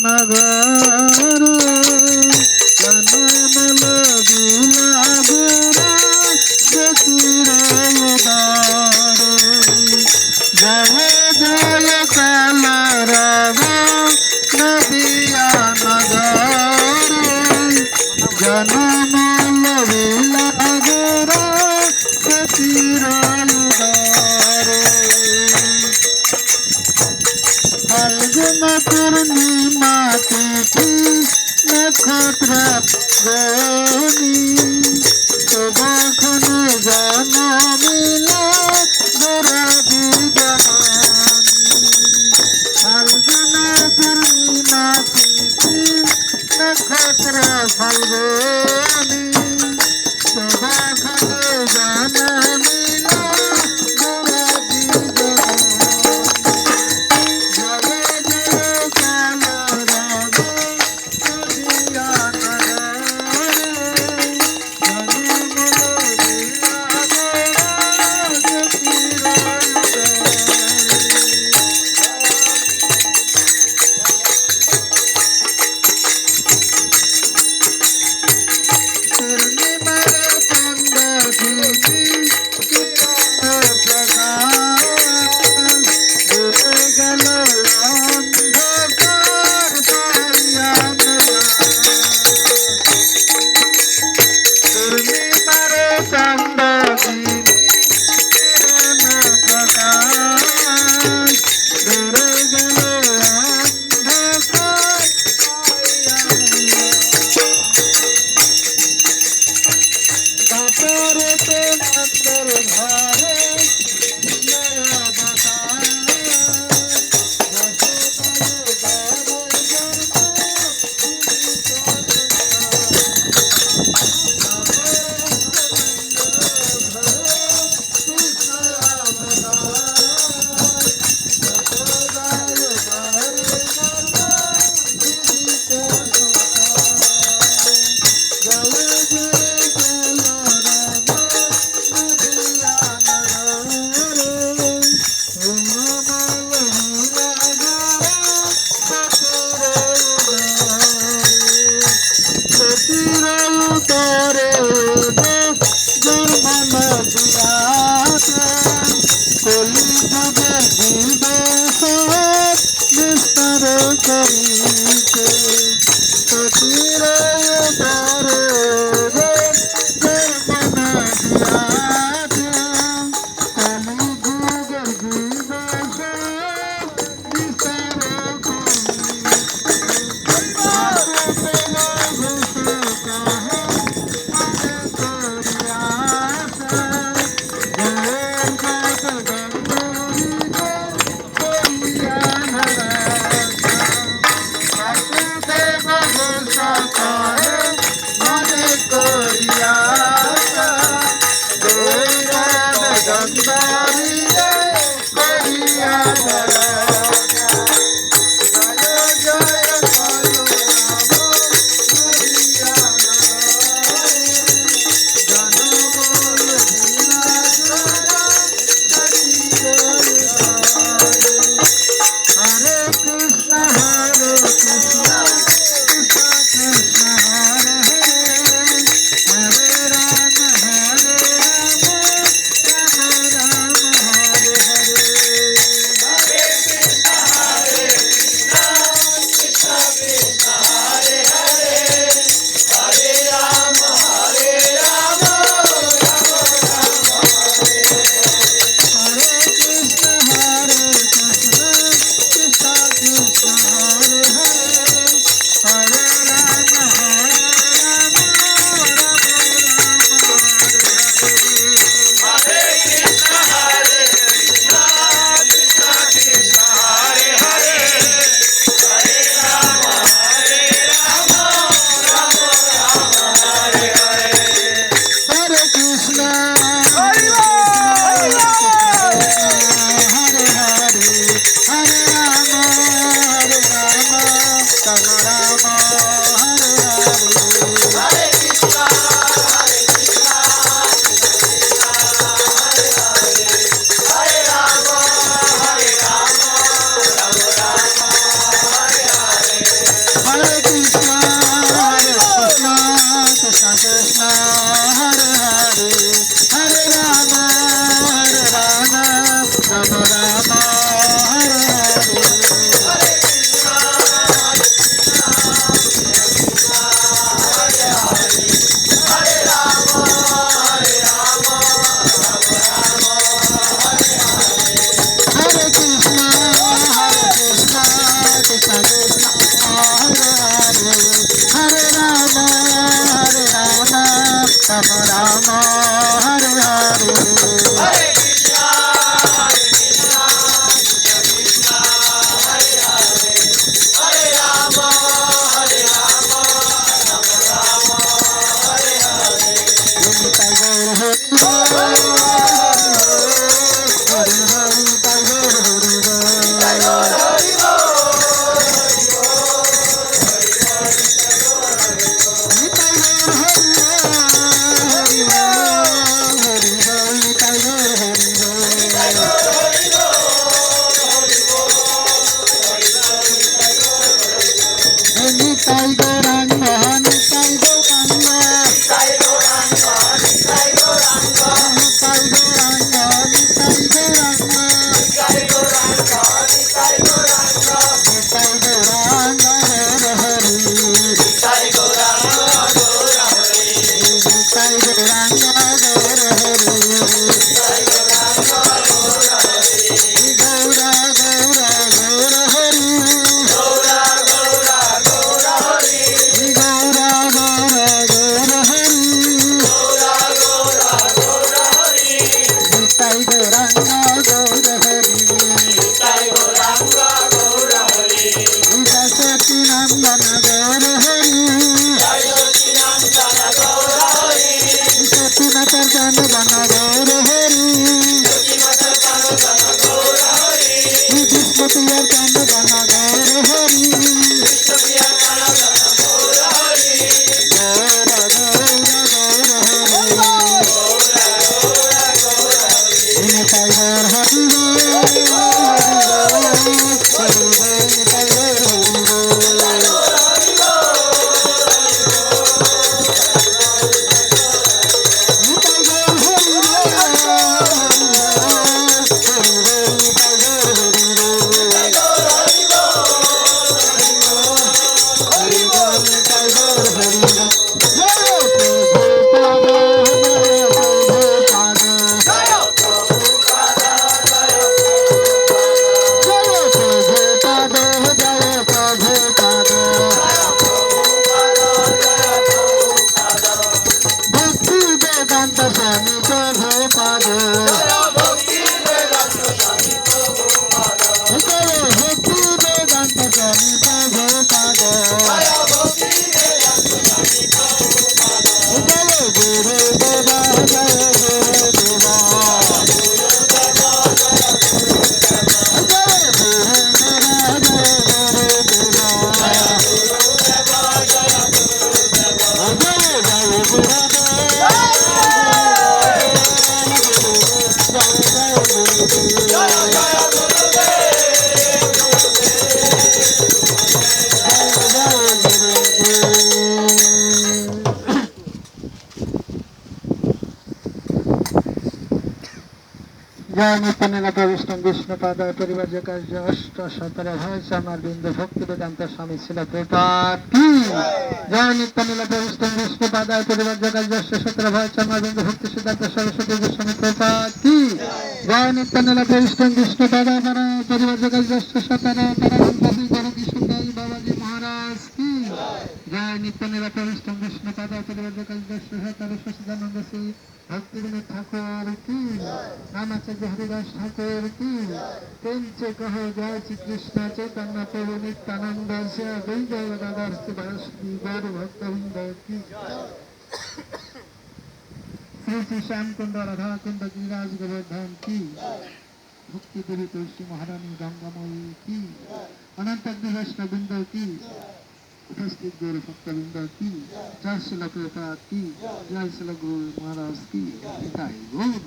नगर जनमल दिला गुरा उदार जय जय काल राव नदिया नगर जनमल दिला गुरा उदार फाल्गुन पूर्णिमा तिथि नक्षत्र गोनी शोभाखन जनमिला दुरादि फाल्गुन पूर्णिमा तिथि नक्षत्र Falguni शोभाखन जनमिला Ram Ram Hare Hare Hare Krishna, Hare Krishna, Krishna Krishna, Hare Hare, Hare Rama, Hare Rama, Rama Rama, Hare Hare. Nitai Gour Hari বল হরি হরি নিতাই গৌর হরি বল Jai Gaur Hari Bol, Nitai Gour Hari বল নিতাই গৌর হরি বল Jai Gaur Hari Bol, Hari Bol, Nitai Gauranga Nitai Gauranga Jai Gauranga, Jai Gauranga, Nitai Gauranga Nitai Gauranga Jai Gauranga, Jai Gauranga, Nitai Gauranga হরে Hari Jai Gauranga, Gaur Hari, Nitai Gauranga হরে Hari Jai Gauranga, Gaur Hari, Gaura Gaura Gour Hari Gaura Gaura Gaura Hari, Gaura Gaura Gour Hari Gaura Gaura Gaura Hari, Nitai Gauranga Gour Hari Jai Gauranga, Gaur Hari, সতী নন্দন Gour Hari Jai Satinandana Gaur Hari, সতী মাতার চন্দন Gour Hari Jyotimatar Kanodana Gaur Hari, বিষ্ণুপ্রিয়ার চন্দন Gour Hari Vishnupriya Kanodana Gaur Hari, Gour Gour Gour Hari Gaura Gaura Gaur Hari, Nitai Gour Hari Hari Nitai Gour Hari জয় নিত্যানন্দ প্রবিষ্ণু বিষ্ণুপাদ পরিবার কার্য অষ্ট সতর ভয় আমার বিন্দু ভক্তি বেদান্ত স্বামী ছিল প্রপাত কি জয় নিত্যানন্দ প্রবিষ্ণু বিষ্ণুপাদ পরিবার কার্য অষ্ট সতর ভয় আমার বিন্দু ভক্তি সিদ্ধান্ত সরস্বতী গোস্বামী প্রপাত কি জয় নিত্যানন্দ প্রবিষ্ণু বিষ্ণুপাদ পরিবার কার্য অষ্ট সতর তারা গরকিশোর বাবাজি মহারাজ কি জয় নিত্যানন্দ প্রবিষ্ণু বিষ্ণুপাদ পরিবার কার্য অষ্ট সতর সচিদানন্দ শ্রী ভক্তিবিনোদ ঠাকুর কি রামাচার্য হরিদাস ঠাকুর কি প্রেম से कहो जय श्री कृष्ण चैतन्य प्रभु नित्यानंद से अद्वैत गदाधर शिवासदि गौर भक्तवृंद की श्री श्री श्याम कुंड राधा कुंड गिरिराज गोवर्धन की भक्ति देवी तुलसी महारानी गंगामयी की अनंत वैष्णव वृंद की उपस्थित गौर भक्तवृंद की जय श्री प्रभुपाद की जय श्री गुरु महाराज की जय गौर